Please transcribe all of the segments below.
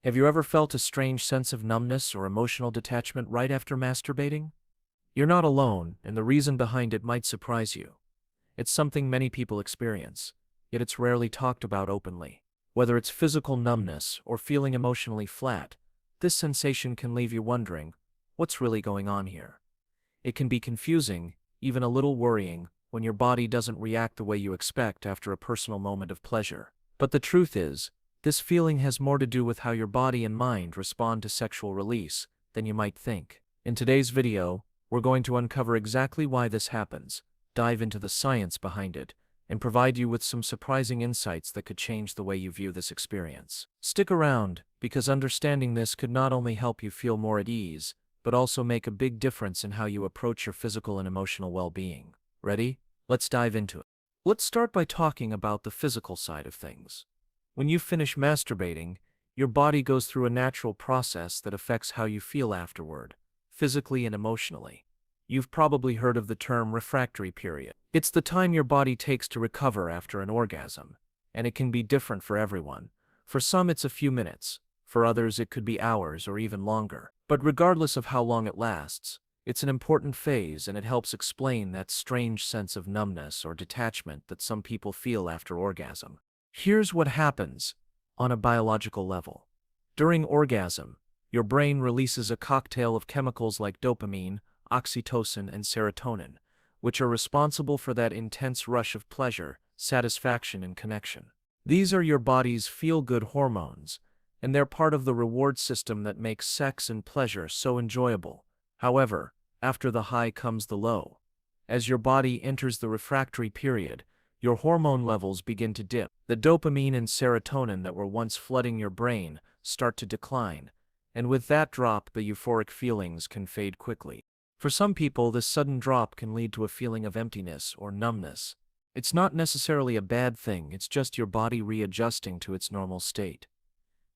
Have you ever felt a strange sense of numbness or emotional detachment right after masturbating? You're not alone, and the reason behind it might surprise you. It's something many people experience, yet it's rarely talked about openly. Whether it's physical numbness or feeling emotionally flat, this sensation can leave you wondering, what's really going on here? It can be confusing, even a little worrying, when your body doesn't react the way you expect after a personal moment of pleasure. But the truth is, this feeling has more to do with how your body and mind respond to sexual release than you might think. In today's video, we're going to uncover exactly why this happens, dive into the science behind it, and provide you with some surprising insights that could change the way you view this experience. Stick around, because understanding this could not only help you feel more at ease, but also make a big difference in how you approach your physical and emotional well-being. Ready? Let's dive into it. Let's start by talking about the physical side of things. When you finish masturbating, your body goes through a natural process that affects how you feel afterward, physically and emotionally. You've probably heard of the term refractory period. It's the time your body takes to recover after an orgasm, and it can be different for everyone. For some it's a few minutes, for others it could be hours or even longer. But regardless of how long it lasts, it's an important phase, and it helps explain that strange sense of numbness or detachment that some people feel after orgasm. Here's what happens on a biological level. During orgasm, your brain releases a cocktail of chemicals like dopamine, oxytocin, and serotonin, which are responsible for that intense rush of pleasure, satisfaction, and connection. These are your body's feel-good hormones, and they're part of the reward system that makes sex and pleasure so enjoyable. However, after the high comes the low. As your body enters the refractory period, your hormone levels begin to dip. The dopamine and serotonin that were once flooding your brain start to decline, and with that drop, the euphoric feelings can fade quickly. For some people, this sudden drop can lead to a feeling of emptiness or numbness. It's not necessarily a bad thing, it's just your body readjusting to its normal state.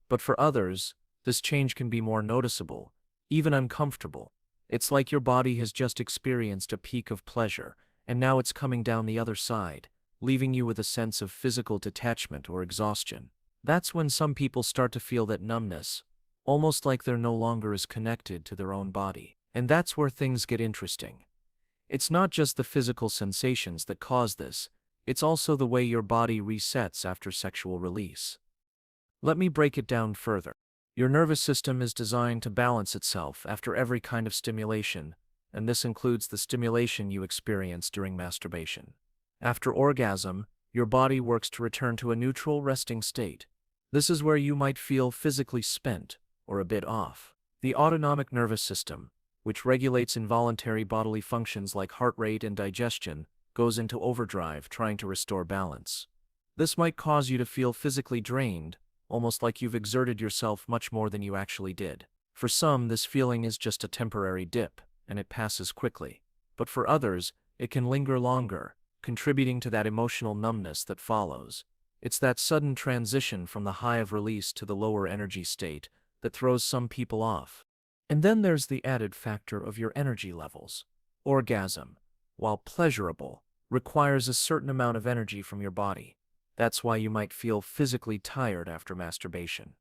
But for others, this change can be more noticeable, even uncomfortable. It's like your body has just experienced a peak of pleasure, and now it's coming down the other side, leaving you with a sense of physical detachment or exhaustion. That's when some people start to feel that numbness, almost like they're no longer as connected to their own body. And that's where things get interesting. It's not just the physical sensations that cause this, it's also the way your body resets after sexual release. Let me break it down further. Your nervous system is designed to balance itself after every kind of stimulation, and this includes the stimulation you experience during masturbation. After orgasm, your body works to return to a neutral resting state. This is where you might feel physically spent or a bit off. The autonomic nervous system, which regulates involuntary bodily functions like heart rate and digestion, goes into overdrive trying to restore balance. This might cause you to feel physically drained, almost like you've exerted yourself much more than you actually did. For some, this feeling is just a temporary dip, and it passes quickly. But for others, it can linger longer, contributing to that emotional numbness that follows. It's that sudden transition from the high of release to the lower energy state that throws some people off. And then there's the added factor of your energy levels. Orgasm, while pleasurable, requires a certain amount of energy from your body. That's why you might feel physically tired after masturbation.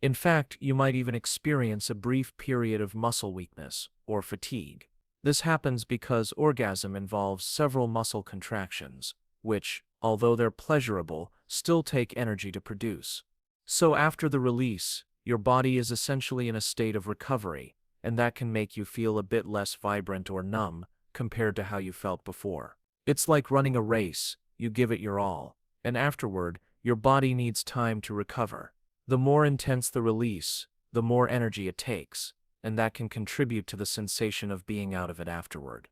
In fact, you might even experience a brief period of muscle weakness or fatigue. This happens because orgasm involves several muscle contractions, which, although they're pleasurable, still take energy to produce. So after the release, your body is essentially in a state of recovery, and that can make you feel a bit less vibrant or numb compared to how you felt before. It's like running a race, you give it your all, and afterward, your body needs time to recover. The more intense the release, the more energy it takes, and that can contribute to the sensation of being out of it afterward.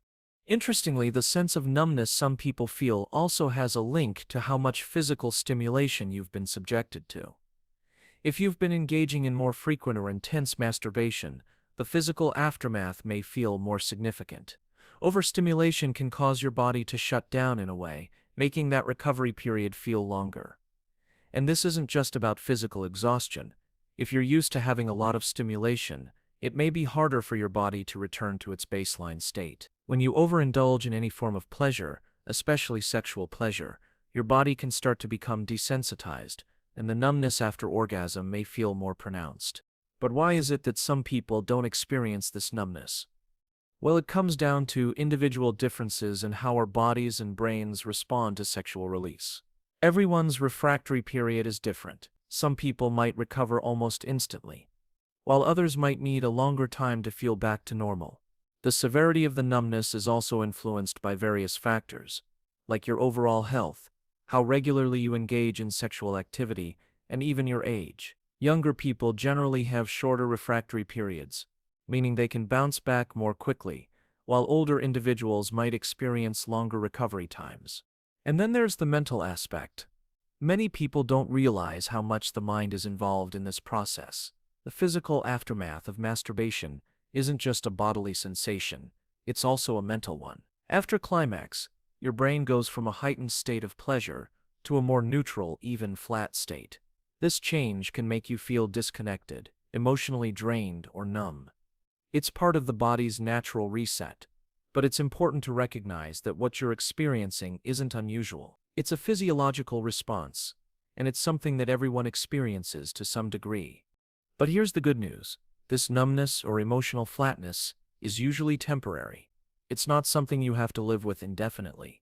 Interestingly, the sense of numbness some people feel also has a link to how much physical stimulation you've been subjected to. If you've been engaging in more frequent or intense masturbation, the physical aftermath may feel more significant. Overstimulation can cause your body to shut down in a way, making that recovery period feel longer. And this isn't just about physical exhaustion. If you're used to having a lot of stimulation, it may be harder for your body to return to its baseline state. When you overindulge in any form of pleasure, especially sexual pleasure, your body can start to become desensitized, and the numbness after orgasm may feel more pronounced. But why is it that some people don't experience this numbness? Well, it comes down to individual differences in how our bodies and brains respond to sexual release. Everyone's refractory period is different. Some people might recover almost instantly, while others might need a longer time to feel back to normal. The severity of the numbness is also influenced by various factors, like your overall health, how regularly you engage in sexual activity, and even your age. Younger people generally have shorter refractory periods, meaning they can bounce back more quickly, while older individuals might experience longer recovery times. And then there's the mental aspect. Many people don't realize how much the mind is involved in this process. The physical aftermath of masturbation isn't just a bodily sensation, it's also a mental one. After climax, your brain goes from a heightened state of pleasure to a more neutral, even flat state. This change can make you feel disconnected, emotionally drained, or numb. It's part of the body's natural reset, but it's important to recognize that what you're experiencing isn't unusual. It's a physiological response, and it's something that everyone experiences to some degree. But here's the good news. This numbness or emotional flatness is usually temporary. It's not something you have to live with indefinitely.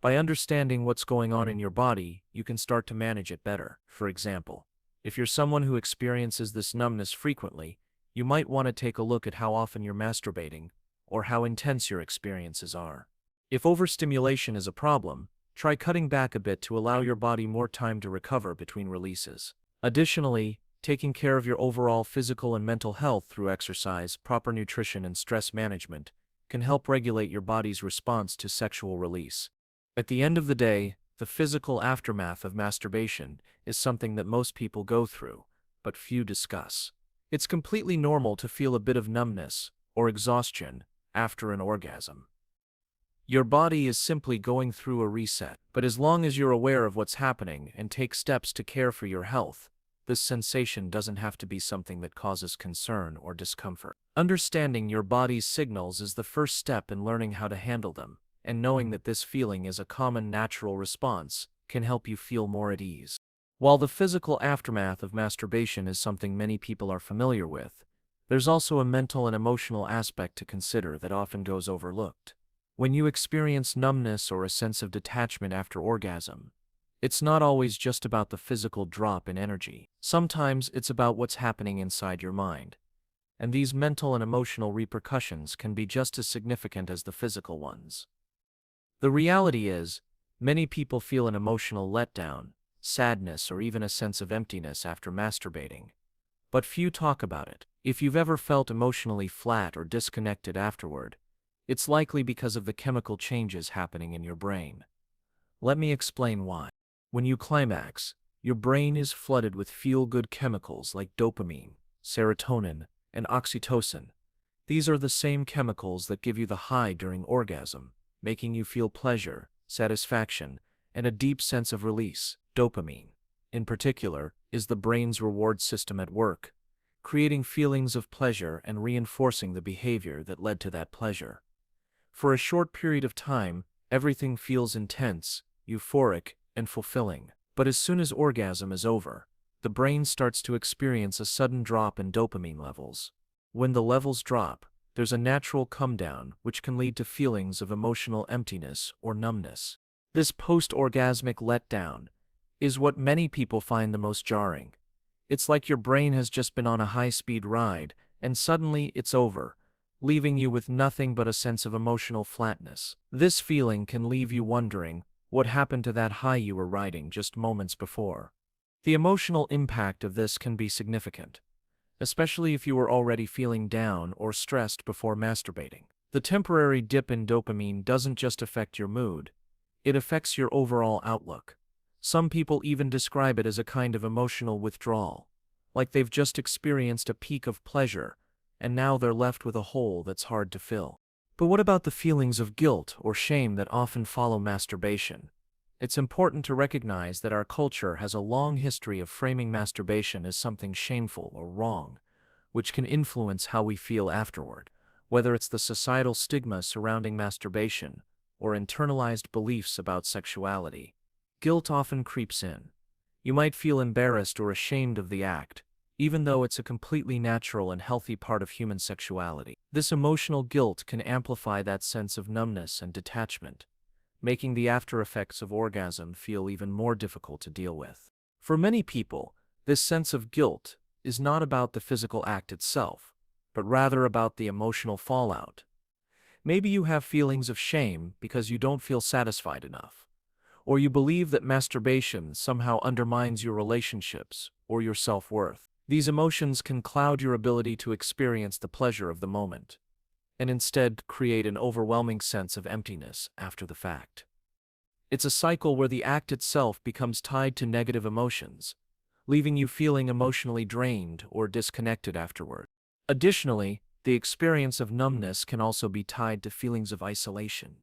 By understanding what's going on in your body, you can start to manage it better. For example, if you're someone who experiences this numbness frequently, you might want to take a look at how often you're masturbating or how intense your experiences are. If overstimulation is a problem, try cutting back a bit to allow your body more time to recover between releases. Additionally, taking care of your overall physical and mental health through exercise, proper nutrition, and stress management can help regulate your body's response to sexual release. At the end of the day, the physical aftermath of masturbation is something that most people go through, but few discuss. It's completely normal to feel a bit of numbness or exhaustion after an orgasm. Your body is simply going through a reset, but as long as you're aware of what's happening and take steps to care for your health, this sensation doesn't have to be something that causes concern or discomfort. Understanding your body's signals is the first step in learning how to handle them, and knowing that this feeling is a common natural response can help you feel more at ease. While the physical aftermath of masturbation is something many people are familiar with, there's also a mental and emotional aspect to consider that often goes overlooked. When you experience numbness or a sense of detachment after orgasm, it's not always just about the physical drop in energy. Sometimes it's about what's happening inside your mind, and these mental and emotional repercussions can be just as significant as the physical ones. The reality is, many people feel an emotional letdown, sadness, or even a sense of emptiness after masturbating, but few talk about it. If you've ever felt emotionally flat or disconnected afterward, it's likely because of the chemical changes happening in your brain. Let me explain why. When you climax, your brain is flooded with feel-good chemicals like dopamine, serotonin, and oxytocin. These are the same chemicals that give you the high during orgasm, making you feel pleasure, satisfaction, and a deep sense of release. Dopamine, in particular, is the brain's reward system at work, creating feelings of pleasure and reinforcing the behavior that led to that pleasure. For a short period of time, everything feels intense, euphoric, and fulfilling. But as soon as orgasm is over, the brain starts to experience a sudden drop in dopamine levels. When the levels drop, there's a natural come-down which can lead to feelings of emotional emptiness or numbness. This post-orgasmic letdown is what many people find the most jarring. It's like your brain has just been on a high-speed ride, and suddenly it's over, leaving you with nothing but a sense of emotional flatness. This feeling can leave you wondering what happened to that high you were riding just moments before. The emotional impact of this can be significant, especially if you were already feeling down or stressed before masturbating. The temporary dip in dopamine doesn't just affect your mood, it affects your overall outlook. Some people even describe it as a kind of emotional withdrawal, like they've just experienced a peak of pleasure, and now they're left with a hole that's hard to fill. But what about the feelings of guilt or shame that often follow masturbation? It's important to recognize that our culture has a long history of framing masturbation as something shameful or wrong, which can influence how we feel afterward. Whether it's the societal stigma surrounding masturbation or internalized beliefs about sexuality, guilt often creeps in. You might feel embarrassed or ashamed of the act, even though it's a completely natural and healthy part of human sexuality. This emotional guilt can amplify that sense of numbness and detachment, making the after effects of orgasm feel even more difficult to deal with. For many people, this sense of guilt is not about the physical act itself, but rather about the emotional fallout. Maybe you have feelings of shame because you don't feel satisfied enough, or you believe that masturbation somehow undermines your relationships or your self-worth. These emotions can cloud your ability to experience the pleasure of the moment, and instead create an overwhelming sense of emptiness after the fact. It's a cycle where the act itself becomes tied to negative emotions, leaving you feeling emotionally drained or disconnected afterward. Additionally, the experience of numbness can also be tied to feelings of isolation.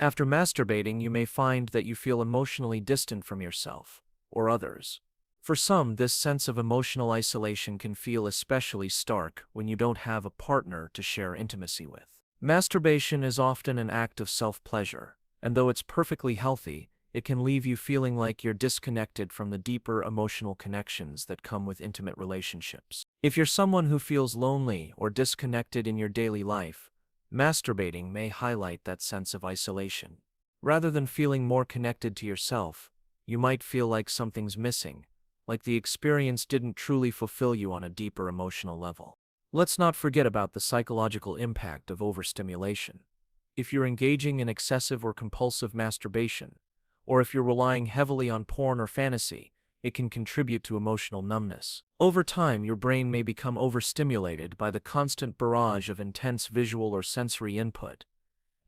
After masturbating, you may find that you feel emotionally distant from yourself or others. For some, this sense of emotional isolation can feel especially stark when you don't have a partner to share intimacy with. Masturbation is often an act of self-pleasure, and though it's perfectly healthy, it can leave you feeling like you're disconnected from the deeper emotional connections that come with intimate relationships. If you're someone who feels lonely or disconnected in your daily life, masturbating may highlight that sense of isolation. Rather than feeling more connected to yourself, you might feel like something's missing, like the experience didn't truly fulfill you on a deeper emotional level. Let's not forget about the psychological impact of overstimulation. If you're engaging in excessive or compulsive masturbation, or if you're relying heavily on porn or fantasy, it can contribute to emotional numbness. Over time, your brain may become overstimulated by the constant barrage of intense visual or sensory input,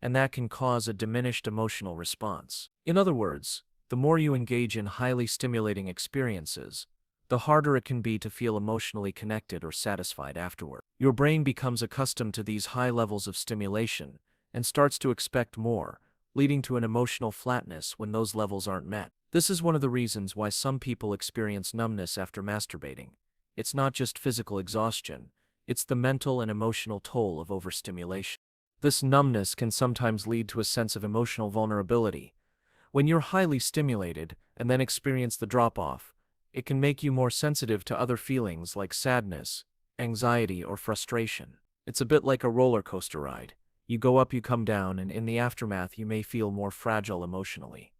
and that can cause a diminished emotional response. In other words, the more you engage in highly stimulating experiences, the harder it can be to feel emotionally connected or satisfied afterward. Your brain becomes accustomed to these high levels of stimulation and starts to expect more, leading to an emotional flatness when those levels aren't met. This is one of the reasons why some people experience numbness after masturbating. It's not just physical exhaustion, it's the mental and emotional toll of overstimulation. This numbness can sometimes lead to a sense of emotional vulnerability. When you're highly stimulated and then experience the drop-off, it can make you more sensitive to other feelings like sadness, anxiety, or frustration. It's a bit like a roller coaster ride. You go up, you come down, and in the aftermath you may feel more fragile emotionally.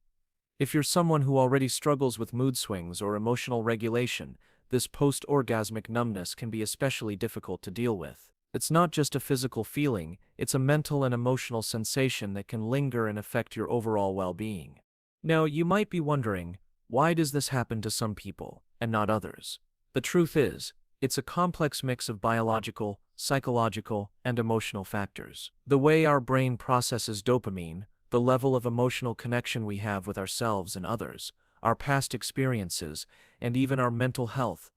If you're someone who already struggles with mood swings or emotional regulation, this post-orgasmic numbness can be especially difficult to deal with. It's not just a physical feeling, it's a mental and emotional sensation that can linger and affect your overall well-being. Now, you might be wondering, why does this happen to some people and not others? The truth is, it's a complex mix of biological, psychological, and emotional factors. The way our brain processes dopamine, the level of emotional connection we have with ourselves and others, our past experiences, and even our mental health,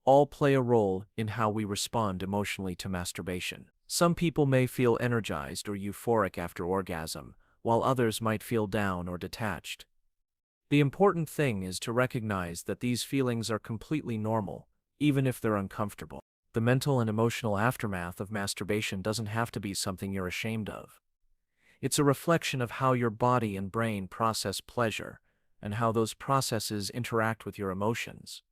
all play a role in how we respond emotionally to masturbation. Some people may feel energized or euphoric after orgasm, while others might feel down or detached. The important thing is to recognize that these feelings are completely normal, even if they're uncomfortable. The mental and emotional aftermath of masturbation doesn't have to be something you're ashamed of. It's a reflection of how your body and brain process pleasure, and how those processes interact with your emotions.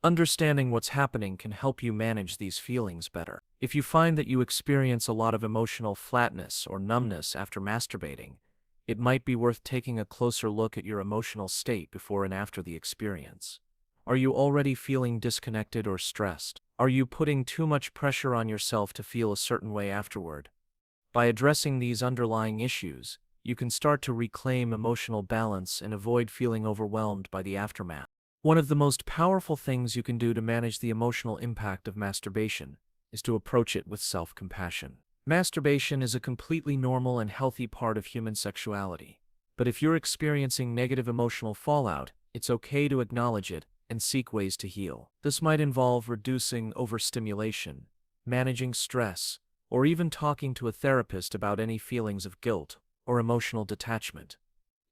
Understanding what's happening can help you manage these feelings better. If you find that you experience a lot of emotional flatness or numbness after masturbating, it might be worth taking a closer look at your emotional state before and after the experience. Are you already feeling disconnected or stressed? Are you putting too much pressure on yourself to feel a certain way afterward? By addressing these underlying issues, you can start to reclaim emotional balance and avoid feeling overwhelmed by the aftermath. One of the most powerful things you can do to manage the emotional impact of masturbation is to approach it with self-compassion. Masturbation is a completely normal and healthy part of human sexuality. But if you're experiencing negative emotional fallout, it's okay to acknowledge it and seek ways to heal. This might involve reducing overstimulation, managing stress, or even talking to a therapist about any feelings of guilt or emotional detachment.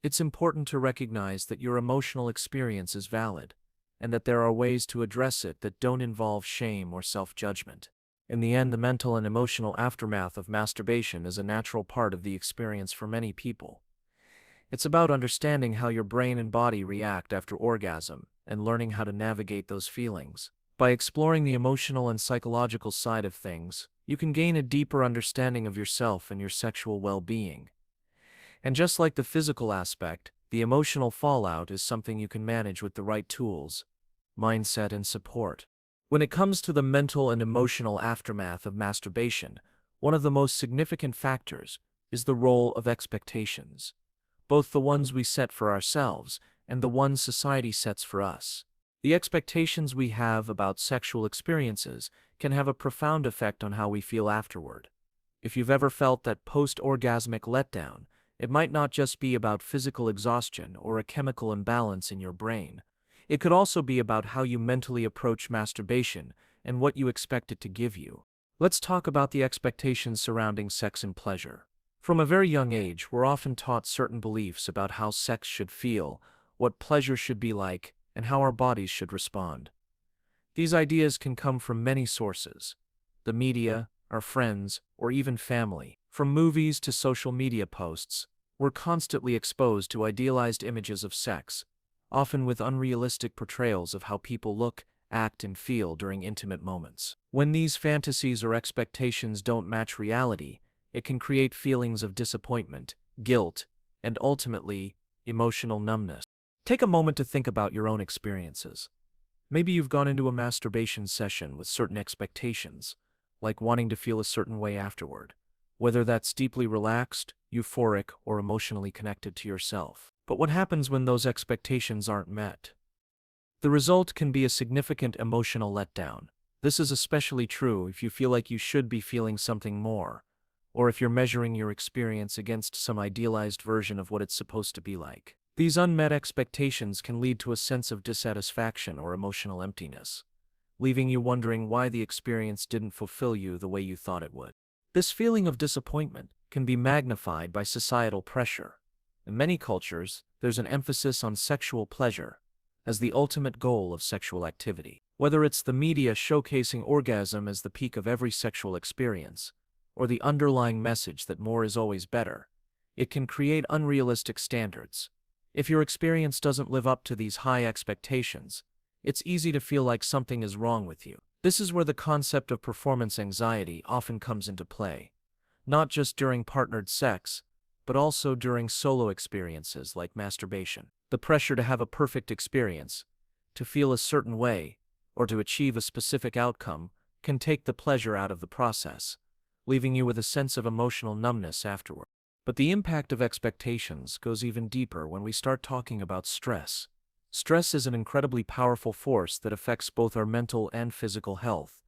It's important to recognize that your emotional experience is valid, and that there are ways to address it that don't involve shame or self-judgment. In the end, the mental and emotional aftermath of masturbation is a natural part of the experience for many people. It's about understanding how your brain and body react after orgasm and learning how to navigate those feelings. By exploring the emotional and psychological side of things, you can gain a deeper understanding of yourself and your sexual well-being. And just like the physical aspect, the emotional fallout is something you can manage with the right tools, mindset, and support. When it comes to the mental and emotional aftermath of masturbation, one of the most significant factors is the role of expectations, both the ones we set for ourselves and the ones society sets for us. The expectations we have about sexual experiences can have a profound effect on how we feel afterward. If you've ever felt that post-orgasmic letdown, it might not just be about physical exhaustion or a chemical imbalance in your brain. It could also be about how you mentally approach masturbation and what you expect it to give you. Let's talk about the expectations surrounding sex and pleasure. From a very young age, we're often taught certain beliefs about how sex should feel, what pleasure should be like, and how our bodies should respond. These ideas can come from many sources: the media, our friends, or even family. From movies to social media posts, we're constantly exposed to idealized images of sex, often with unrealistic portrayals of how people look, act, and feel during intimate moments. When these fantasies or expectations don't match reality, it can create feelings of disappointment, guilt, and ultimately, emotional numbness. Take a moment to think about your own experiences. Maybe you've gone into a masturbation session with certain expectations, like wanting to feel a certain way afterward, whether that's deeply relaxed, euphoric, or emotionally connected to yourself. But what happens when those expectations aren't met? The result can be a significant emotional letdown. This is especially true if you feel like you should be feeling something more, or if you're measuring your experience against some idealized version of what it's supposed to be like. These unmet expectations can lead to a sense of dissatisfaction or emotional emptiness, leaving you wondering why the experience didn't fulfill you the way you thought it would. This feeling of disappointment can be magnified by societal pressure. In many cultures, there's an emphasis on sexual pleasure as the ultimate goal of sexual activity. Whether it's the media showcasing orgasm as the peak of every sexual experience, or the underlying message that more is always better, it can create unrealistic standards. If your experience doesn't live up to these high expectations, it's easy to feel like something is wrong with you. This is where the concept of performance anxiety often comes into play, not just during partnered sex, but also during solo experiences like masturbation. The pressure to have a perfect experience, to feel a certain way, or to achieve a specific outcome can take the pleasure out of the process, leaving you with a sense of emotional numbness afterward. But the impact of expectations goes even deeper when we start talking about stress. Stress is an incredibly powerful force that affects both our mental and physical health,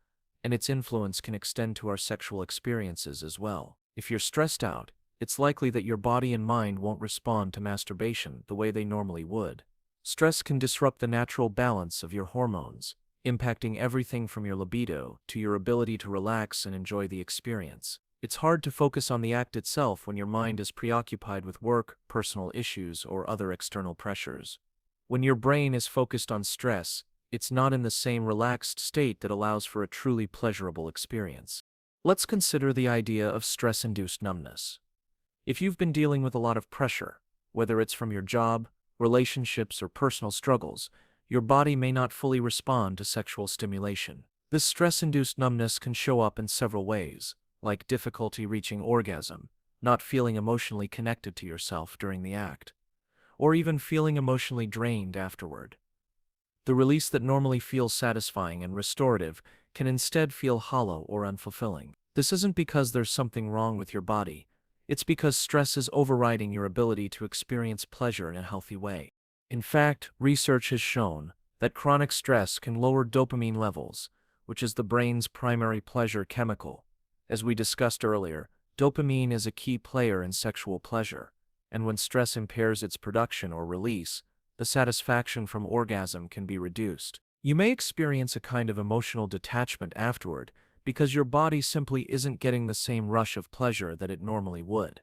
and its influence can extend to our sexual experiences as well. If you're stressed out, it's likely that your body and mind won't respond to masturbation the way they normally would. Stress can disrupt the natural balance of your hormones, impacting everything from your libido to your ability to relax and enjoy the experience. It's hard to focus on the act itself when your mind is preoccupied with work, personal issues, or other external pressures. When your brain is focused on stress, it's not in the same relaxed state that allows for a truly pleasurable experience. Let's consider the idea of stress-induced numbness. If you've been dealing with a lot of pressure, whether it's from your job, relationships, or personal struggles, your body may not fully respond to sexual stimulation. This stress-induced numbness can show up in several ways, like difficulty reaching orgasm, not feeling emotionally connected to yourself during the act, or even feeling emotionally drained afterward. The release that normally feels satisfying and restorative can instead feel hollow or unfulfilling. This isn't because there's something wrong with your body, it's because stress is overriding your ability to experience pleasure in a healthy way. In fact, research has shown that chronic stress can lower dopamine levels, which is the brain's primary pleasure chemical. As we discussed earlier, dopamine is a key player in sexual pleasure, and when stress impairs its production or release, the satisfaction from orgasm can be reduced. You may experience a kind of emotional detachment afterward because your body simply isn't getting the same rush of pleasure that it normally would.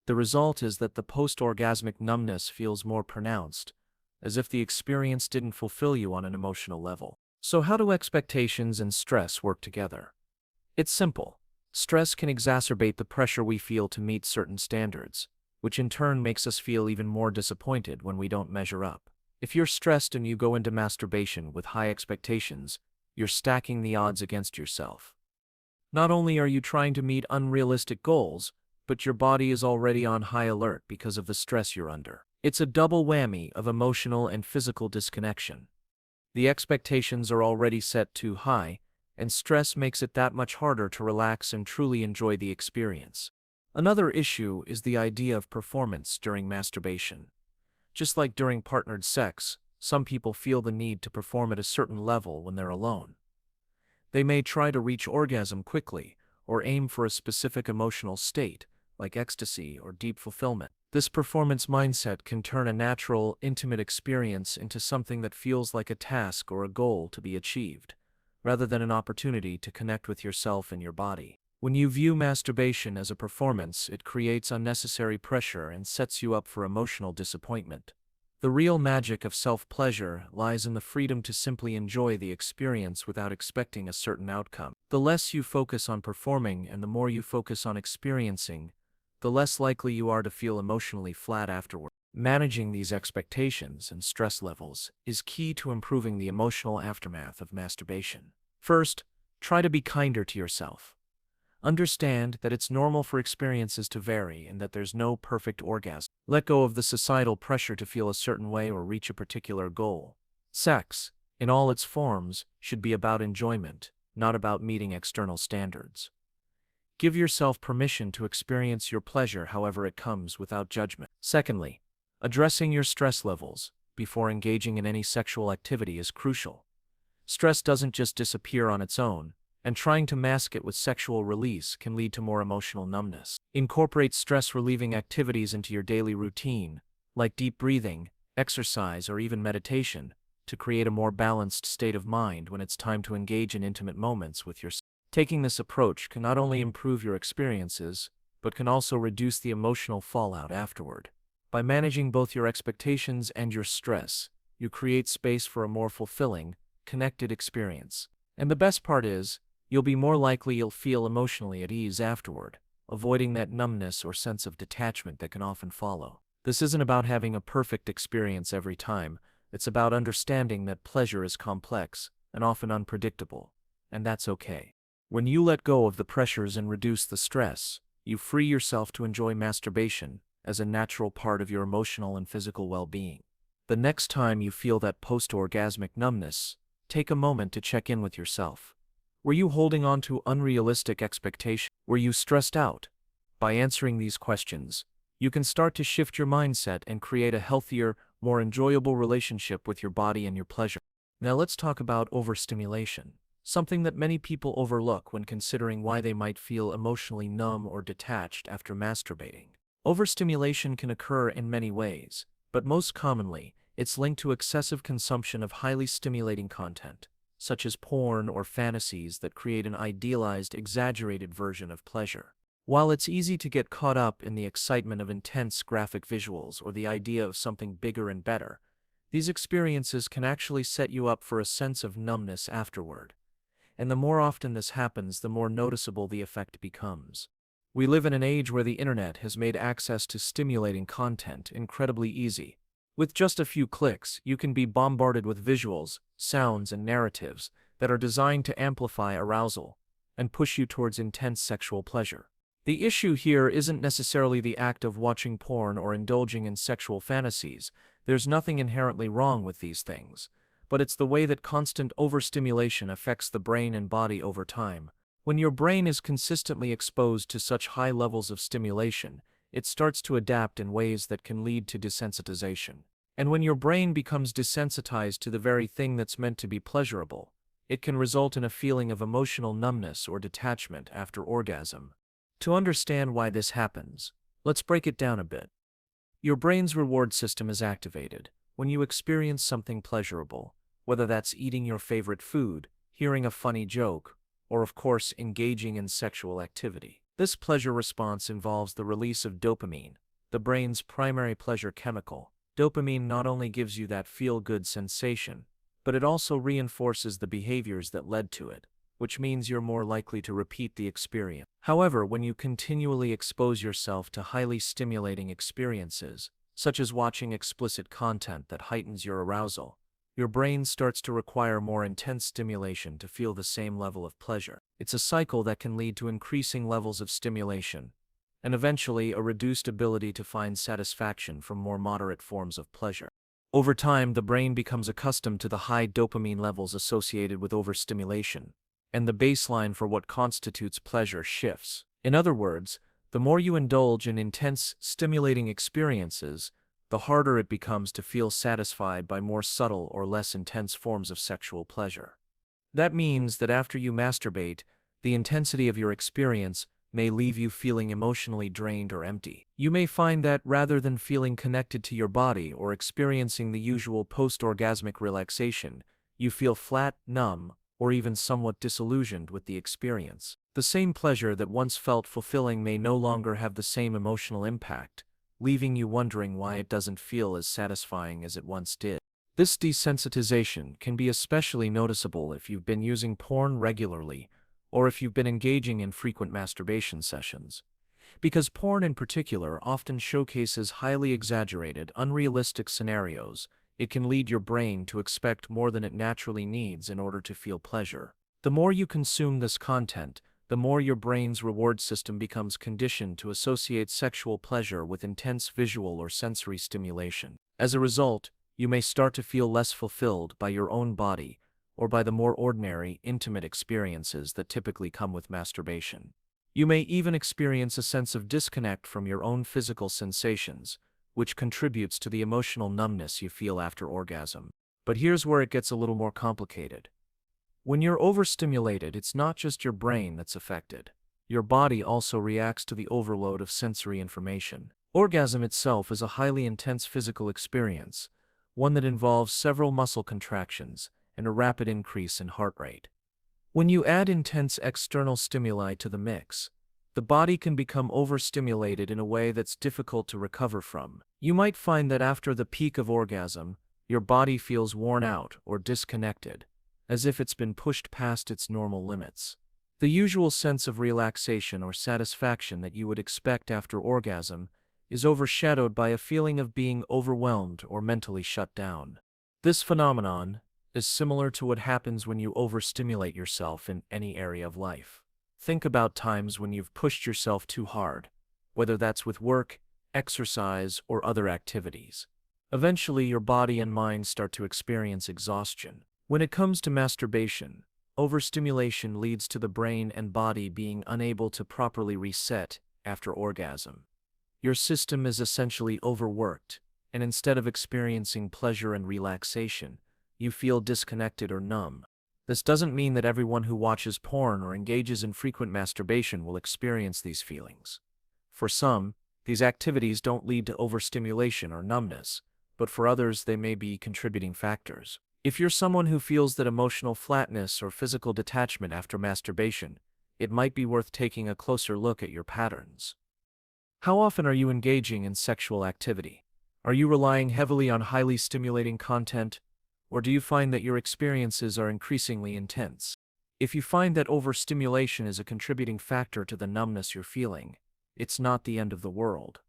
The result is that the post-orgasmic numbness feels more pronounced, as if the experience didn't fulfill you on an emotional level. So how do expectations and stress work together? It's simple. Stress can exacerbate the pressure we feel to meet certain standards, which in turn makes us feel even more disappointed when we don't measure up. If you're stressed and you go into masturbation with high expectations, you're stacking the odds against yourself. Not only are you trying to meet unrealistic goals, but your body is already on high alert because of the stress you're under. It's a double whammy of emotional and physical disconnection. The expectations are already set too high, and stress makes it that much harder to relax and truly enjoy the experience. Another issue is the idea of performance during masturbation. Just like during partnered sex, some people feel the need to perform at a certain level when they're alone. They may try to reach orgasm quickly or aim for a specific emotional state, like ecstasy or deep fulfillment. This performance mindset can turn a natural, intimate experience into something that feels like a task or a goal to be achieved, rather than an opportunity to connect with yourself and your body. When you view masturbation as a performance, it creates unnecessary pressure and sets you up for emotional disappointment. The real magic of self-pleasure lies in the freedom to simply enjoy the experience without expecting a certain outcome. The less you focus on performing and the more you focus on experiencing, the less likely you are to feel emotionally flat afterward. Managing these expectations and stress levels is key to improving the emotional aftermath of masturbation. First, try to be kinder to yourself. Understand that it's normal for experiences to vary and that there's no perfect orgasm. Let go of the societal pressure to feel a certain way or reach a particular goal. Sex, in all its forms, should be about enjoyment, not about meeting external standards. Give yourself permission to experience your pleasure however it comes without judgment. Secondly, addressing your stress levels before engaging in any sexual activity is crucial. Stress doesn't just disappear on its own, and trying to mask it with sexual release can lead to more emotional numbness. Incorporate stress-relieving activities into your daily routine, like deep breathing, exercise, or even meditation, to create a more balanced state of mind when it's time to engage in intimate moments with yourself. Taking this approach can not only improve your experiences, but can also reduce the emotional fallout afterward. By managing both your expectations and your stress, you create space for a more fulfilling, connected experience. And the best part is, you'll be more likely you'll feel emotionally at ease afterward, avoiding that numbness or sense of detachment that can often follow. This isn't about having a perfect experience every time, it's about understanding that pleasure is complex and often unpredictable, and that's okay. When you let go of the pressures and reduce the stress, you free yourself to enjoy masturbation as a natural part of your emotional and physical well-being. The next time you feel that post-orgasmic numbness, take a moment to check in with yourself. Were you holding on to unrealistic expectations? Were you stressed out? By answering these questions, you can start to shift your mindset and create a healthier, more enjoyable relationship with your body and your pleasure. Now let's talk about overstimulation, something that many people overlook when considering why they might feel emotionally numb or detached after masturbating. Overstimulation can occur in many ways, but most commonly, it's linked to excessive consumption of highly stimulating content, such as porn or fantasies that create an idealized, exaggerated version of pleasure. While it's easy to get caught up in the excitement of intense graphic visuals or the idea of something bigger and better, these experiences can actually set you up for a sense of numbness afterward. And the more often this happens, the more noticeable the effect becomes. We live in an age where the internet has made access to stimulating content incredibly easy. With just a few clicks, you can be bombarded with visuals, sounds, and narratives that are designed to amplify arousal and push you towards intense sexual pleasure. The issue here isn't necessarily the act of watching porn or indulging in sexual fantasies. There's nothing inherently wrong with these things, but it's the way that constant overstimulation affects the brain and body over time. When your brain is consistently exposed to such high levels of stimulation, it starts to adapt in ways that can lead to desensitization. And when your brain becomes desensitized to the very thing that's meant to be pleasurable, it can result in a feeling of emotional numbness or detachment after orgasm. To understand why this happens, let's break it down a bit. Your brain's reward system is activated when you experience something pleasurable, whether that's eating your favorite food, hearing a funny joke, or of course engaging in sexual activity. This pleasure response involves the release of dopamine, the brain's primary pleasure chemical. Dopamine not only gives you that feel-good sensation, but it also reinforces the behaviors that led to it, which means you're more likely to repeat the experience. However, when you continually expose yourself to highly stimulating experiences, such as watching explicit content that heightens your arousal, your brain starts to require more intense stimulation to feel the same level of pleasure. It's a cycle that can lead to increasing levels of stimulation, and eventually a reduced ability to find satisfaction from more moderate forms of pleasure. Over time, the brain becomes accustomed to the high dopamine levels associated with overstimulation, and the baseline for what constitutes pleasure shifts. In other words, the more you indulge in intense, stimulating experiences, the harder it becomes to feel satisfied by more subtle or less intense forms of sexual pleasure. That means that after you masturbate, the intensity of your experience may leave you feeling emotionally drained or empty. You may find that rather than feeling connected to your body or experiencing the usual post-orgasmic relaxation, you feel flat, numb, or even somewhat disillusioned with the experience. The same pleasure that once felt fulfilling may no longer have the same emotional impact, leaving you wondering why it doesn't feel as satisfying as it once did. This desensitization can be especially noticeable if you've been using porn regularly or if you've been engaging in frequent masturbation sessions. Because porn in particular often showcases highly exaggerated, unrealistic scenarios, it can lead your brain to expect more than it naturally needs in order to feel pleasure. The more you consume this content, the more your brain's reward system becomes conditioned to associate sexual pleasure with intense visual or sensory stimulation. As a result, you may start to feel less fulfilled by your own body or by the more ordinary, intimate experiences that typically come with masturbation. You may even experience a sense of disconnect from your own physical sensations, which contributes to the emotional numbness you feel after orgasm. But here's where it gets a little more complicated. When you're overstimulated, it's not just your brain that's affected. Your body also reacts to the overload of sensory information. Orgasm itself is a highly intense physical experience, one that involves several muscle contractions and a rapid increase in heart rate. When you add intense external stimuli to the mix, the body can become overstimulated in a way that's difficult to recover from. You might find that after the peak of orgasm, your body feels worn out or disconnected, as if it's been pushed past its normal limits. The usual sense of relaxation or satisfaction that you would expect after orgasm is overshadowed by a feeling of being overwhelmed or mentally shut down. This phenomenon is similar to what happens when you overstimulate yourself in any area of life. Think about times when you've pushed yourself too hard, whether that's with work, exercise, or other activities. Eventually, your body and mind start to experience exhaustion. When it comes to masturbation, overstimulation leads to the brain and body being unable to properly reset after orgasm. Your system is essentially overworked, and instead of experiencing pleasure and relaxation, you feel disconnected or numb. This doesn't mean that everyone who watches porn or engages in frequent masturbation will experience these feelings. For some, these activities don't lead to overstimulation or numbness, but for others they may be contributing factors. If you're someone who feels that emotional flatness or physical detachment after masturbation, it might be worth taking a closer look at your patterns. How often are you engaging in sexual activity? Are you relying heavily on highly stimulating content, or do you find that your experiences are increasingly intense? If you find that overstimulation is a contributing factor to the numbness you're feeling, it's not the end of the world.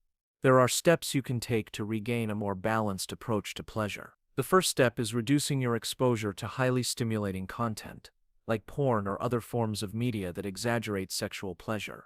There are steps you can take to regain a more balanced approach to pleasure. The first step is reducing your exposure to highly stimulating content, like porn or other forms of media that exaggerate sexual pleasure.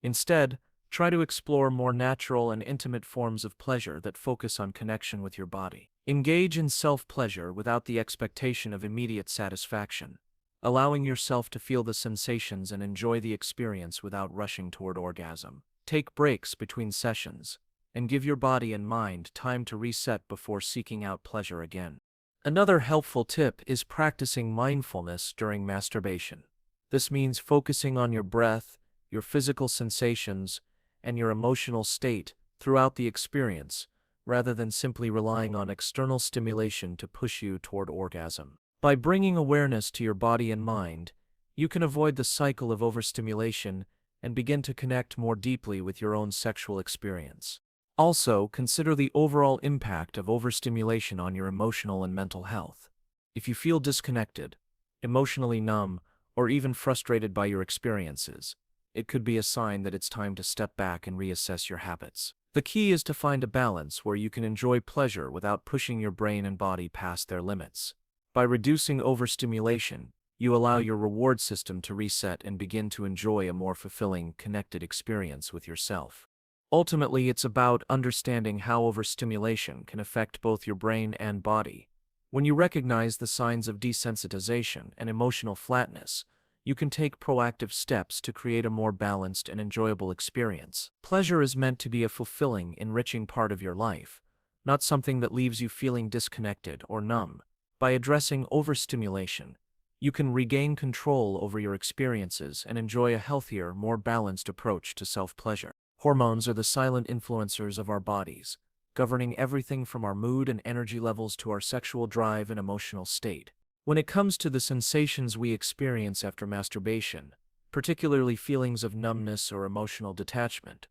Instead, try to explore more natural and intimate forms of pleasure that focus on connection with your body. Engage in self-pleasure without the expectation of immediate satisfaction, allowing yourself to feel the sensations and enjoy the experience without rushing toward orgasm. Take breaks between sessions, and give your body and mind time to reset before seeking out pleasure again. Another helpful tip is practicing mindfulness during masturbation. This means focusing on your breath, your physical sensations, and your emotional state throughout the experience, rather than simply relying on external stimulation to push you toward orgasm. By bringing awareness to your body and mind, you can avoid the cycle of overstimulation and begin to connect more deeply with your own sexual experience. Also, consider the overall impact of overstimulation on your emotional and mental health. If you feel disconnected, emotionally numb, or even frustrated by your experiences, it could be a sign that it's time to step back and reassess your habits. The key is to find a balance where you can enjoy pleasure without pushing your brain and body past their limits. By reducing overstimulation, you allow your reward system to reset and begin to enjoy a more fulfilling, connected experience with yourself. Ultimately, it's about understanding how overstimulation can affect both your brain and body. When you recognize the signs of desensitization and emotional flatness, you can take proactive steps to create a more balanced and enjoyable experience. Pleasure is meant to be a fulfilling, enriching part of your life, not something that leaves you feeling disconnected or numb. By addressing overstimulation, you can regain control over your experiences and enjoy a healthier, more balanced approach to self-pleasure. Hormones are the silent influencers of our bodies, governing everything from our mood and energy levels to our sexual drive and emotional state. When it comes to the sensations we experience after masturbation, particularly feelings of numbness or emotional detachment,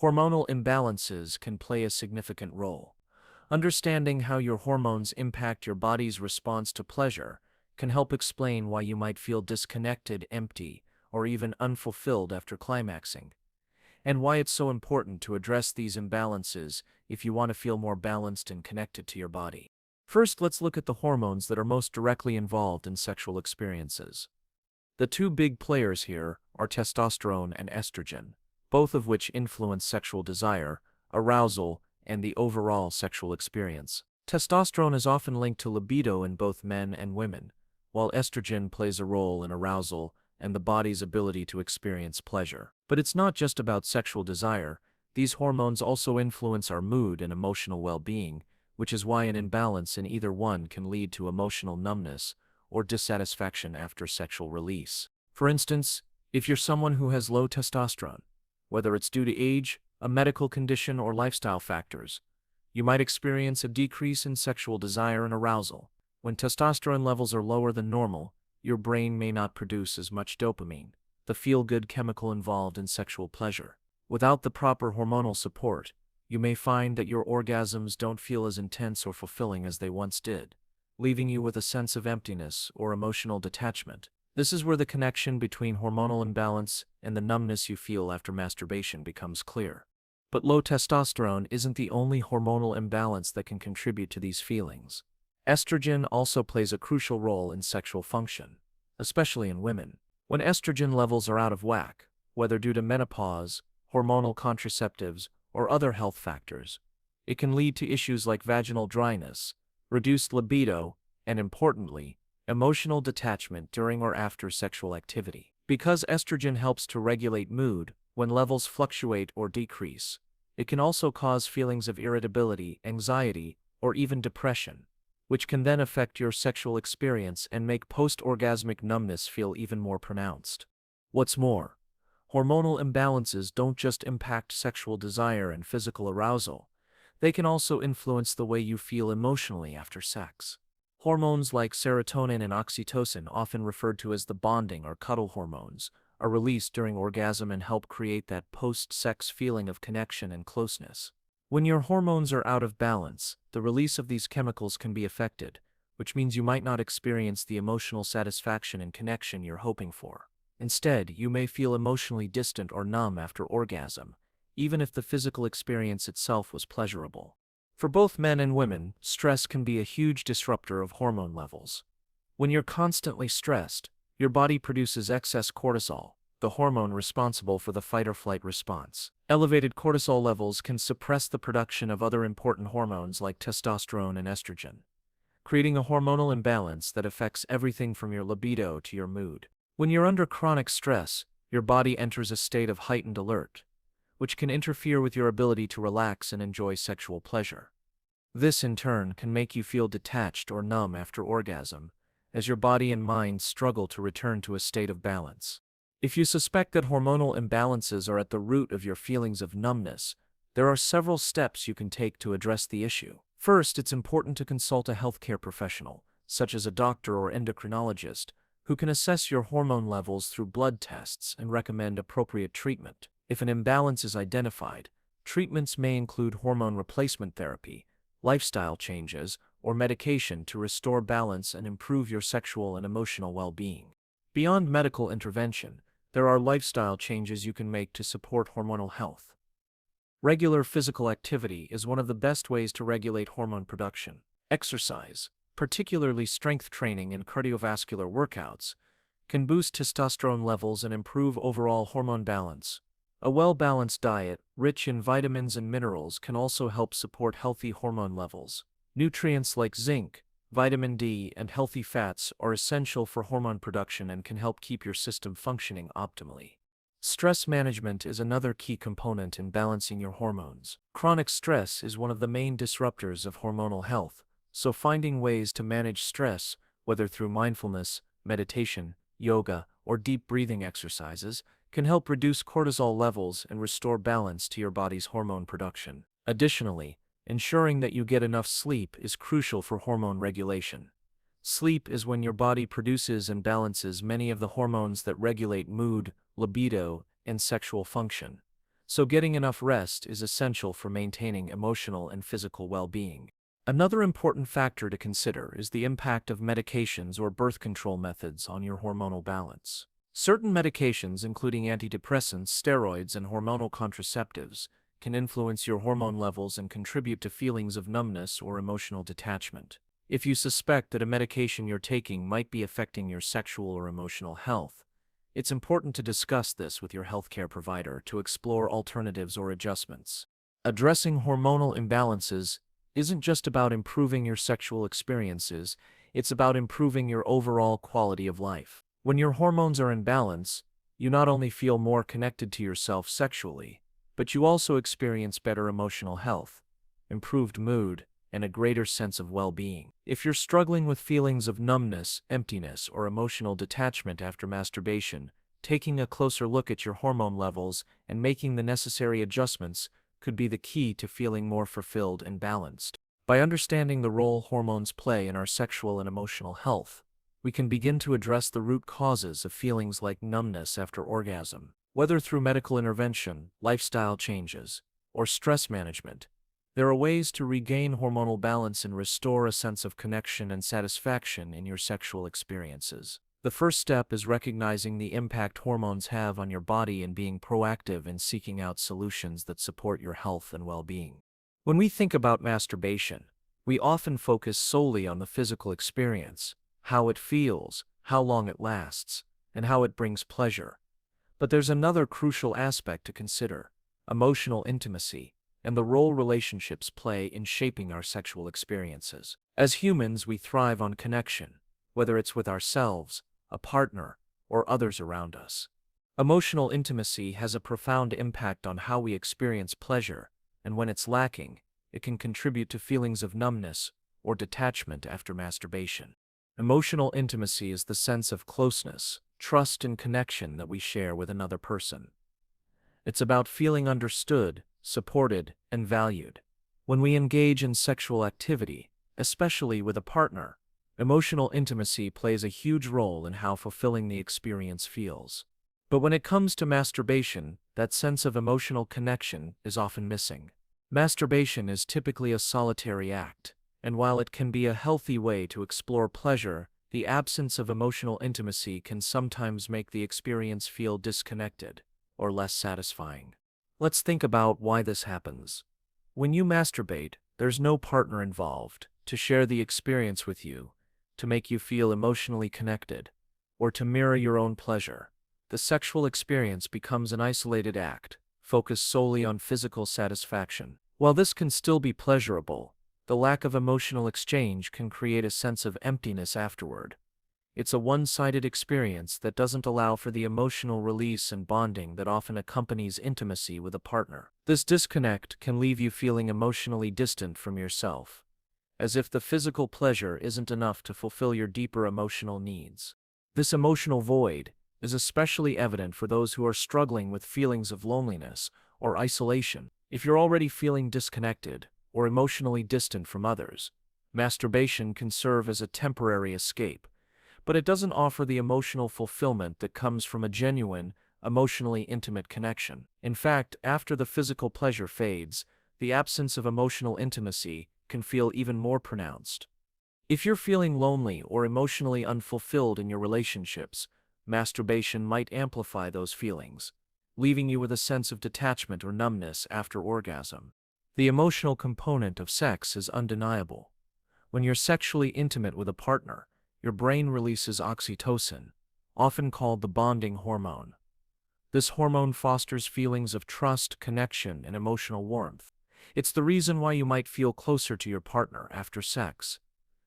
hormonal imbalances can play a significant role. Understanding how your hormones impact your body's response to pleasure can help explain why you might feel disconnected, empty, or even unfulfilled after climaxing, and why it's so important to address these imbalances if you want to feel more balanced and connected to your body. First, let's look at the hormones that are most directly involved in sexual experiences. The two big players here are testosterone and estrogen, both of which influence sexual desire, arousal, and the overall sexual experience. Testosterone is often linked to libido in both men and women, while estrogen plays a role in arousal and the body's ability to experience pleasure. But it's not just about sexual desire. These hormones also influence our mood and emotional well-being, which is why an imbalance in either one can lead to emotional numbness or dissatisfaction after sexual release. For instance, if you're someone who has low testosterone, whether it's due to age, a medical condition, or lifestyle factors, you might experience a decrease in sexual desire and arousal. When testosterone levels are lower than normal, your brain may not produce as much dopamine, the feel-good chemical involved in sexual pleasure. Without the proper hormonal support, you may find that your orgasms don't feel as intense or fulfilling as they once did, leaving you with a sense of emptiness or emotional detachment. This is where the connection between hormonal imbalance and the numbness you feel after masturbation becomes clear. But low testosterone isn't the only hormonal imbalance that can contribute to these feelings. Estrogen also plays a crucial role in sexual function, especially in women. When estrogen levels are out of whack, whether due to menopause, hormonal contraceptives, or other health factors, it can lead to issues like vaginal dryness, reduced libido, and importantly, emotional detachment during or after sexual activity. Because estrogen helps to regulate mood when levels fluctuate or decrease, it can also cause feelings of irritability, anxiety, or even depression, which can then affect your sexual experience and make post-orgasmic numbness feel even more pronounced. What's more, hormonal imbalances don't just impact sexual desire and physical arousal, they can also influence the way you feel emotionally after sex. Hormones like serotonin and oxytocin, often referred to as the bonding or cuddle hormones, are released during orgasm and help create that post-sex feeling of connection and closeness. When your hormones are out of balance, the release of these chemicals can be affected, which means you might not experience the emotional satisfaction and connection you're hoping for. Instead, you may feel emotionally distant or numb after orgasm, even if the physical experience itself was pleasurable. For both men and women, stress can be a huge disruptor of hormone levels. When you're constantly stressed, your body produces excess cortisol, the hormone responsible for the fight-or-flight response. Elevated cortisol levels can suppress the production of other important hormones like testosterone and estrogen, creating a hormonal imbalance that affects everything from your libido to your mood. When you're under chronic stress, your body enters a state of heightened alert, which can interfere with your ability to relax and enjoy sexual pleasure. This, in turn, can make you feel detached or numb after orgasm, as your body and mind struggle to return to a state of balance. If you suspect that hormonal imbalances are at the root of your feelings of numbness, there are several steps you can take to address the issue. First, it's important to consult a healthcare professional, such as a doctor or endocrinologist, who can assess your hormone levels through blood tests and recommend appropriate treatment. If an imbalance is identified, treatments may include hormone replacement therapy, lifestyle changes, or medication to restore balance and improve your sexual and emotional well-being. Beyond medical intervention, there are lifestyle changes you can make to support hormonal health. Regular physical activity is one of the best ways to regulate hormone production. Exercise, particularly strength training and cardiovascular workouts, can boost testosterone levels and improve overall hormone balance. A well-balanced diet, rich in vitamins and minerals, can also help support healthy hormone levels. Nutrients like zinc, vitamin D, and healthy fats are essential for hormone production and can help keep your system functioning optimally. Stress management is another key component in balancing your hormones. Chronic stress is one of the main disruptors of hormonal health, so finding ways to manage stress, whether through mindfulness, meditation, yoga, or deep breathing exercises, can help reduce cortisol levels and restore balance to your body's hormone production. Additionally, ensuring that you get enough sleep is crucial for hormone regulation. Sleep is when your body produces and balances many of the hormones that regulate mood, libido, and sexual function. So getting enough rest is essential for maintaining emotional and physical well-being. Another important factor to consider is the impact of medications or birth control methods on your hormonal balance. Certain medications, including antidepressants, steroids, and hormonal contraceptives, can influence your hormone levels and contribute to feelings of numbness or emotional detachment. If you suspect that a medication you're taking might be affecting your sexual or emotional health, it's important to discuss this with your healthcare provider to explore alternatives or adjustments. Addressing hormonal imbalances isn't just about improving your sexual experiences, it's about improving your overall quality of life. When your hormones are in balance, you not only feel more connected to yourself sexually, but you also experience better emotional health, improved mood, and a greater sense of well-being. If you're struggling with feelings of numbness, emptiness, or emotional detachment after masturbation, taking a closer look at your hormone levels and making the necessary adjustments could be the key to feeling more fulfilled and balanced. By understanding the role hormones play in our sexual and emotional health, we can begin to address the root causes of feelings like numbness after orgasm. Whether through medical intervention, lifestyle changes, or stress management, there are ways to regain hormonal balance and restore a sense of connection and satisfaction in your sexual experiences. The first step is recognizing the impact hormones have on your body and being proactive in seeking out solutions that support your health and well-being. When we think about masturbation, we often focus solely on the physical experience, how it feels, how long it lasts, and how it brings pleasure. But there's another crucial aspect to consider: emotional intimacy, and the role relationships play in shaping our sexual experiences. As humans, we thrive on connection, whether it's with ourselves, a partner, or others around us. Emotional intimacy has a profound impact on how we experience pleasure, and when it's lacking, it can contribute to feelings of numbness or detachment after masturbation. Emotional intimacy is the sense of closeness, trust, and connection that we share with another person. It's about feeling understood, supported, and valued. When we engage in sexual activity, especially with a partner, emotional intimacy plays a huge role in how fulfilling the experience feels. But when it comes to masturbation, that sense of emotional connection is often missing. Masturbation is typically a solitary act, and while it can be a healthy way to explore pleasure, the absence of emotional intimacy can sometimes make the experience feel disconnected or less satisfying. Let's think about why this happens. When you masturbate, there's no partner involved to share the experience with you, to make you feel emotionally connected, or to mirror your own pleasure. The sexual experience becomes an isolated act, focused solely on physical satisfaction. While this can still be pleasurable, the lack of emotional exchange can create a sense of emptiness afterward. It's a one-sided experience that doesn't allow for the emotional release and bonding that often accompanies intimacy with a partner. This disconnect can leave you feeling emotionally distant from yourself, as if the physical pleasure isn't enough to fulfill your deeper emotional needs. This emotional void is especially evident for those who are struggling with feelings of loneliness or isolation. If you're already feeling disconnected or emotionally distant from others, masturbation can serve as a temporary escape, but it doesn't offer the emotional fulfillment that comes from a genuine, emotionally intimate connection. In fact, after the physical pleasure fades, the absence of emotional intimacy can feel even more pronounced. If you're feeling lonely or emotionally unfulfilled in your relationships, masturbation might amplify those feelings, leaving you with a sense of detachment or numbness after orgasm. The emotional component of sex is undeniable. When you're sexually intimate with a partner, your brain releases oxytocin, often called the bonding hormone. This hormone fosters feelings of trust, connection, and emotional warmth. It's the reason why you might feel closer to your partner after sex.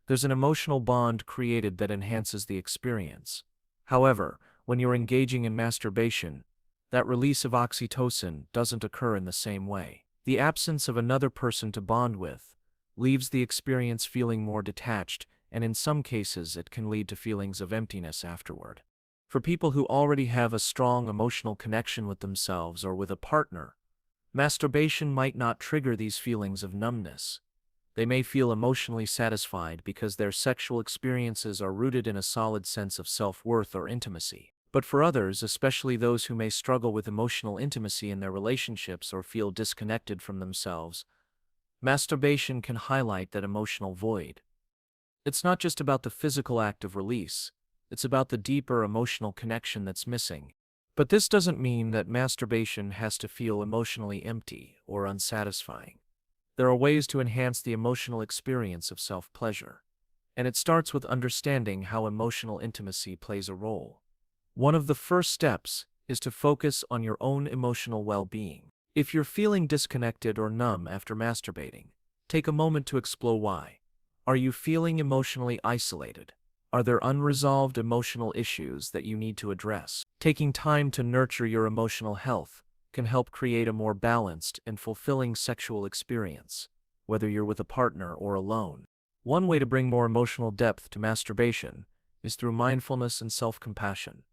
There's an emotional bond created that enhances the experience. However, when you're engaging in masturbation, that release of oxytocin doesn't occur in the same way. The absence of another person to bond with leaves the experience feeling more detached, and in some cases it can lead to feelings of emptiness afterward. For people who already have a strong emotional connection with themselves or with a partner, masturbation might not trigger these feelings of numbness. They may feel emotionally satisfied because their sexual experiences are rooted in a solid sense of self-worth or intimacy. But for others, especially those who may struggle with emotional intimacy in their relationships or feel disconnected from themselves, masturbation can highlight that emotional void. It's not just about the physical act of release, it's about the deeper emotional connection that's missing. But this doesn't mean that masturbation has to feel emotionally empty or unsatisfying. There are ways to enhance the emotional experience of self-pleasure, and it starts with understanding how emotional intimacy plays a role. One of the first steps is to focus on your own emotional well-being. If you're feeling disconnected or numb after masturbating, take a moment to explore why. Are you feeling emotionally isolated? Are there unresolved emotional issues that you need to address? Taking time to nurture your emotional health can help create a more balanced and fulfilling sexual experience, whether you're with a partner or alone. One way to bring more emotional depth to masturbation is through mindfulness and self-compassion.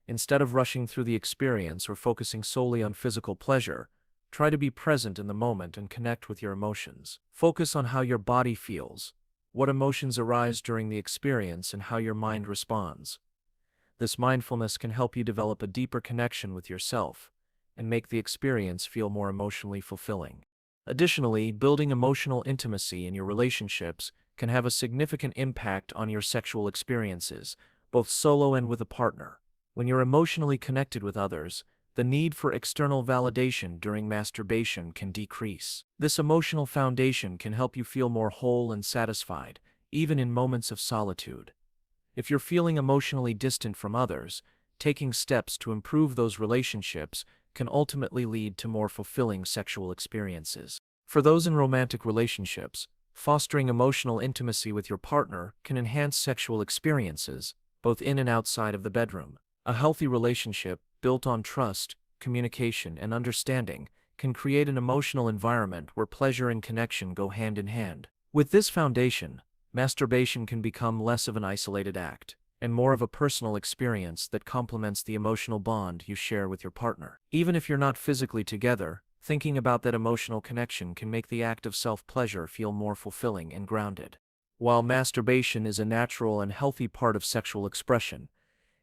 Instead of rushing through the experience or focusing solely on physical pleasure, try to be present in the moment and connect with your emotions. Focus on how your body feels, what emotions arise during the experience, and how your mind responds. This mindfulness can help you develop a deeper connection with yourself and make the experience feel more emotionally fulfilling. Additionally, building emotional intimacy in your relationships can have a significant impact on your sexual experiences, both solo and with a partner. When you're emotionally connected with others, the need for external validation during masturbation can decrease. This emotional foundation can help you feel more whole and satisfied, even in moments of solitude. If you're feeling emotionally distant from others, taking steps to improve those relationships can ultimately lead to more fulfilling sexual experiences. For those in romantic relationships, fostering emotional intimacy with your partner can enhance sexual experiences, both in and outside of the bedroom. A healthy relationship, built on trust, communication, and understanding, can create an emotional environment where pleasure and connection go hand in hand. With this foundation, masturbation can become less of an isolated act and more of a personal experience that complements the emotional bond you share with your partner. Even if you're not physically together, thinking about that emotional connection can make the act of self-pleasure feel more fulfilling and grounded. While masturbation is a natural and healthy part of sexual expression,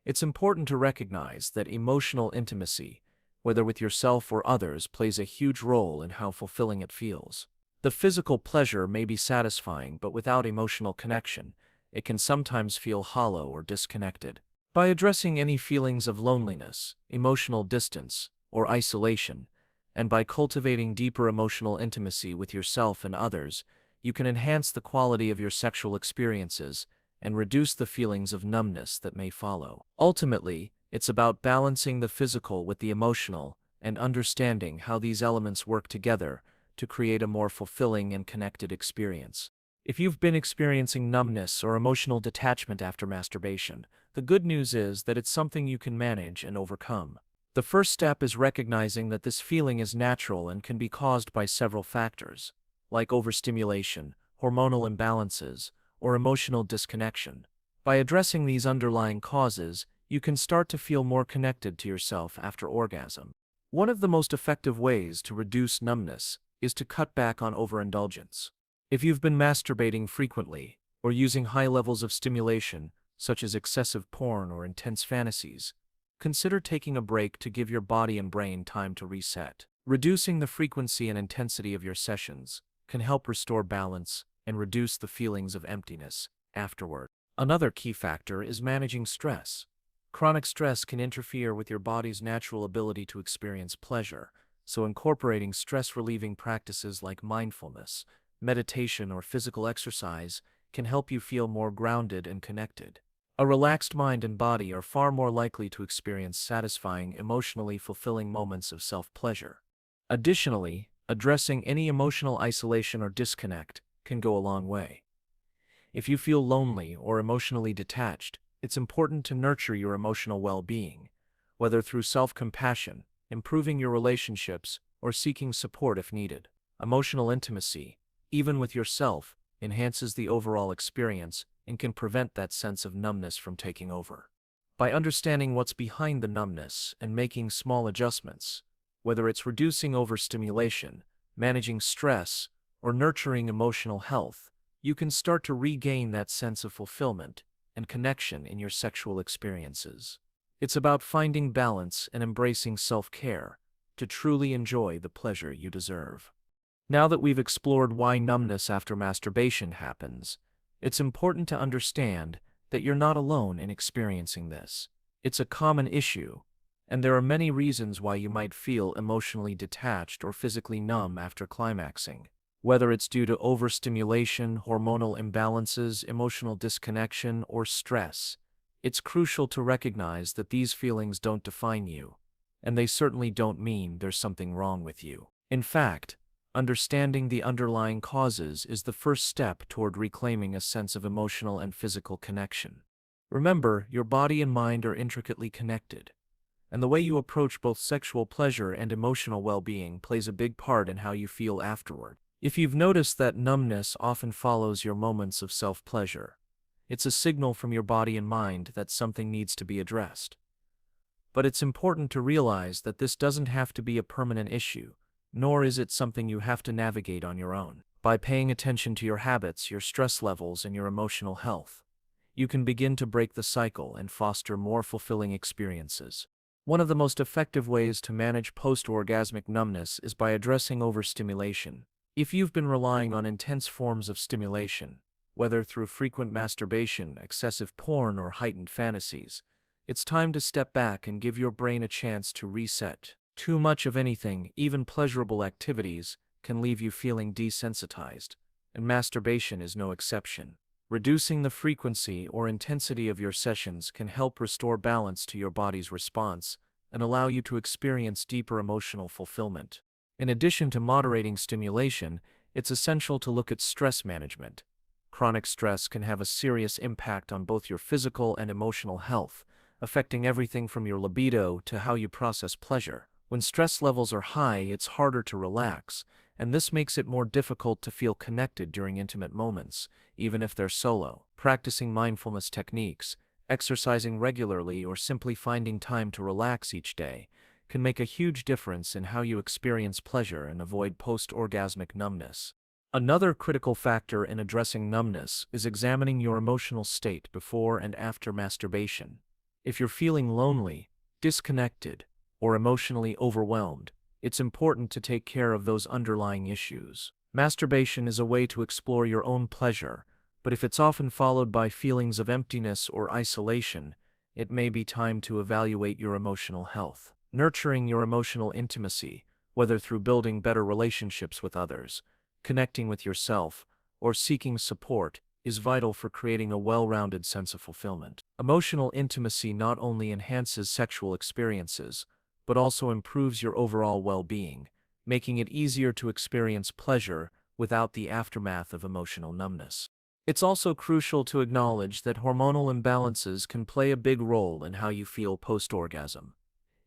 it's important to recognize that emotional intimacy, whether with yourself or others, plays a huge role in how fulfilling it feels. The physical pleasure may be satisfying, but without emotional connection, it can sometimes feel hollow or disconnected. By addressing any feelings of loneliness, emotional distance, or isolation, and by cultivating deeper emotional intimacy with yourself and others, you can enhance the quality of your sexual experiences and reduce the feelings of numbness that may follow. Ultimately, it's about balancing the physical with the emotional and understanding how these elements work together to create a more fulfilling and connected experience. If you've been experiencing numbness or emotional detachment after masturbation, the good news is that it's something you can manage and overcome. The first step is recognizing that this feeling is natural and can be caused by several factors, like overstimulation, hormonal imbalances, or emotional disconnection. By addressing these underlying causes, you can start to feel more connected to yourself after orgasm. One of the most effective ways to reduce numbness is to cut back on overindulgence. If you've been masturbating frequently, or using high levels of stimulation, such as excessive porn or intense fantasies, consider taking a break to give your body and brain time to reset. Reducing the frequency and intensity of your sessions can help restore balance and reduce the feelings of emptiness afterward. Another key factor is managing stress. Chronic stress can interfere with your body's natural ability to experience pleasure, so incorporating stress-relieving practices like mindfulness, meditation, or physical exercise can help you feel more grounded and connected. A relaxed mind and body are far more likely to experience satisfying, emotionally fulfilling moments of self-pleasure. Additionally, addressing any emotional isolation or disconnect can go a long way. If you feel lonely or emotionally detached, it's important to nurture your emotional well-being, whether through self-compassion, improving your relationships, or seeking support if needed. Emotional intimacy, even with yourself, enhances the overall experience and can prevent that sense of numbness from taking over. By understanding what's behind the numbness and making small adjustments, whether it's reducing overstimulation, managing stress, or nurturing emotional health, you can start to regain that sense of fulfillment and connection in your sexual experiences. It's about finding balance and embracing self-care to truly enjoy the pleasure you deserve. Now that we've explored why numbness after masturbation happens, it's important to understand that you're not alone in experiencing this. It's a common issue, and there are many reasons why you might feel emotionally detached or physically numb after climaxing. Whether it's due to overstimulation, hormonal imbalances, emotional disconnection, or stress, it's crucial to recognize that these feelings don't define you, and they certainly don't mean there's something wrong with you. In fact, understanding the underlying causes is the first step toward reclaiming a sense of emotional and physical connection. Remember, your body and mind are intricately connected, and the way you approach both sexual pleasure and emotional well-being plays a big part in how you feel afterward. If you've noticed that numbness often follows your moments of self-pleasure, it's a signal from your body and mind that something needs to be addressed. But it's important to realize that this doesn't have to be a permanent issue, nor is it something you have to navigate on your own. By paying attention to your habits, your stress levels, and your emotional health, you can begin to break the cycle and foster more fulfilling experiences. One of the most effective ways to manage post-orgasmic numbness is by addressing overstimulation. If you've been relying on intense forms of stimulation, whether through frequent masturbation, excessive porn, or heightened fantasies, it's time to step back and give your brain a chance to reset. Too much of anything, even pleasurable activities, can leave you feeling desensitized, and masturbation is no exception. Reducing the frequency or intensity of your sessions can help restore balance to your body's response and allow you to experience deeper emotional fulfillment. In addition to moderating stimulation, it's essential to look at stress management. Chronic stress can have a serious impact on both your physical and emotional health, affecting everything from your libido to how you process pleasure. When stress levels are high, it's harder to relax, and this makes it more difficult to feel connected during intimate moments, even if they're solo. Practicing mindfulness techniques, exercising regularly, or simply finding time to relax each day can make a huge difference in how you experience pleasure and avoid post-orgasmic numbness. Another critical factor in addressing numbness is examining your emotional state before and after masturbation. If you're feeling lonely, disconnected, or emotionally overwhelmed, it's important to take care of those underlying issues. Masturbation is a way to explore your own pleasure, but if it's often followed by feelings of emptiness or isolation, it may be time to evaluate your emotional health. Nurturing your emotional intimacy, whether through building better relationships with others, connecting with yourself, or seeking support, is vital for creating a well-rounded sense of fulfillment. Emotional intimacy not only enhances sexual experiences, but also improves your overall well-being, making it easier to experience pleasure without the aftermath of emotional numbness. It's also crucial to acknowledge that hormonal imbalances can play a big role in how you feel post-orgasm.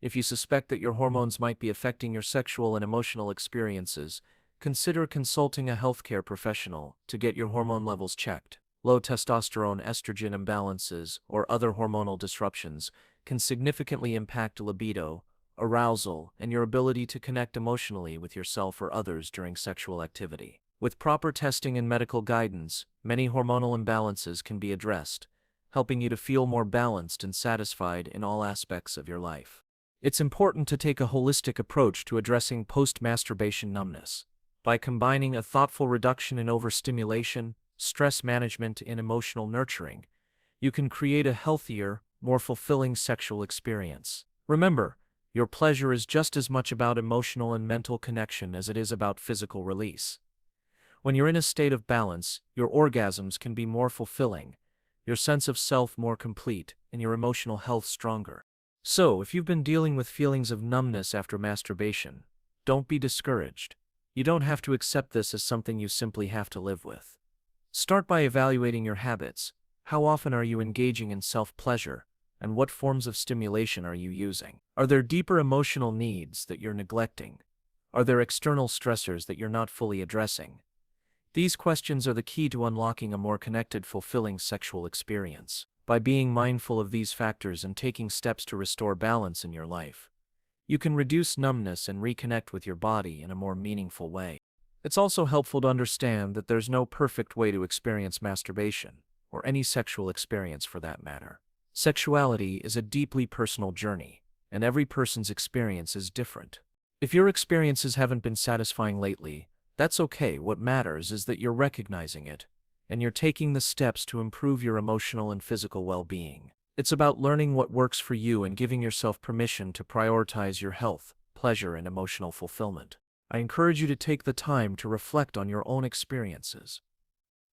If you suspect that your hormones might be affecting your sexual and emotional experiences, consider consulting a healthcare professional to get your hormone levels checked. Low testosterone, estrogen imbalances, or other hormonal disruptions can significantly impact libido, arousal, and your ability to connect emotionally with yourself or others during sexual activity. With proper testing and medical guidance, many hormonal imbalances can be addressed, helping you to feel more balanced and satisfied in all aspects of your life. It's important to take a holistic approach to addressing post-masturbation numbness. By combining a thoughtful reduction in overstimulation, stress management, and emotional nurturing, you can create a healthier, more fulfilling sexual experience. Remember, your pleasure is just as much about emotional and mental connection as it is about physical release. When you're in a state of balance, your orgasms can be more fulfilling, your sense of self more complete, and your emotional health stronger. So, if you've been dealing with feelings of numbness after masturbation, don't be discouraged. You don't have to accept this as something you simply have to live with. Start by evaluating your habits. How often are you engaging in self-pleasure, and what forms of stimulation are you using? Are there deeper emotional needs that you're neglecting? Are there external stressors that you're not fully addressing? These questions are the key to unlocking a more connected, fulfilling sexual experience. By being mindful of these factors and taking steps to restore balance in your life, you can reduce numbness and reconnect with your body in a more meaningful way. It's also helpful to understand that there's no perfect way to experience masturbation, or any sexual experience for that matter. Sexuality is a deeply personal journey, and every person's experience is different. If your experiences haven't been satisfying lately, that's okay. What matters is that you're recognizing it, and you're taking the steps to improve your emotional and physical well-being. It's about learning what works for you and giving yourself permission to prioritize your health, pleasure, and emotional fulfillment. I encourage you to take the time to reflect on your own experiences.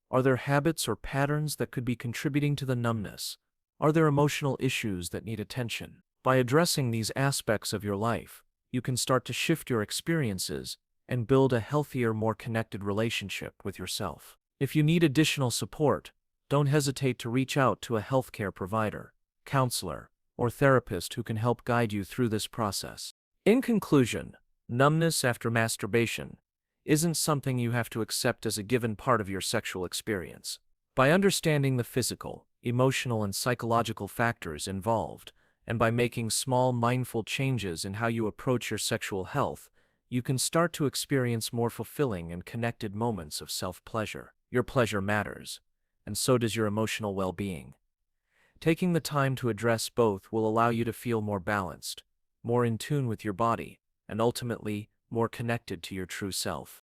Are there habits or patterns that could be contributing to the numbness? Are there emotional issues that need attention? By addressing these aspects of your life, you can start to shift your experiences and build a healthier, more connected relationship with yourself. If you need additional support, don't hesitate to reach out to a healthcare provider, counselor, or therapist who can help guide you through this process. In conclusion, numbness after masturbation isn't something you have to accept as a given part of your sexual experience. By understanding the physical, emotional, and psychological factors involved, and by making small, mindful changes in how you approach your sexual health, you can start to experience more fulfilling and connected moments of self-pleasure. Your pleasure matters, and so does your emotional well-being. Taking the time to address both will allow you to feel more balanced, more in tune with your body, and ultimately, more connected to your true self.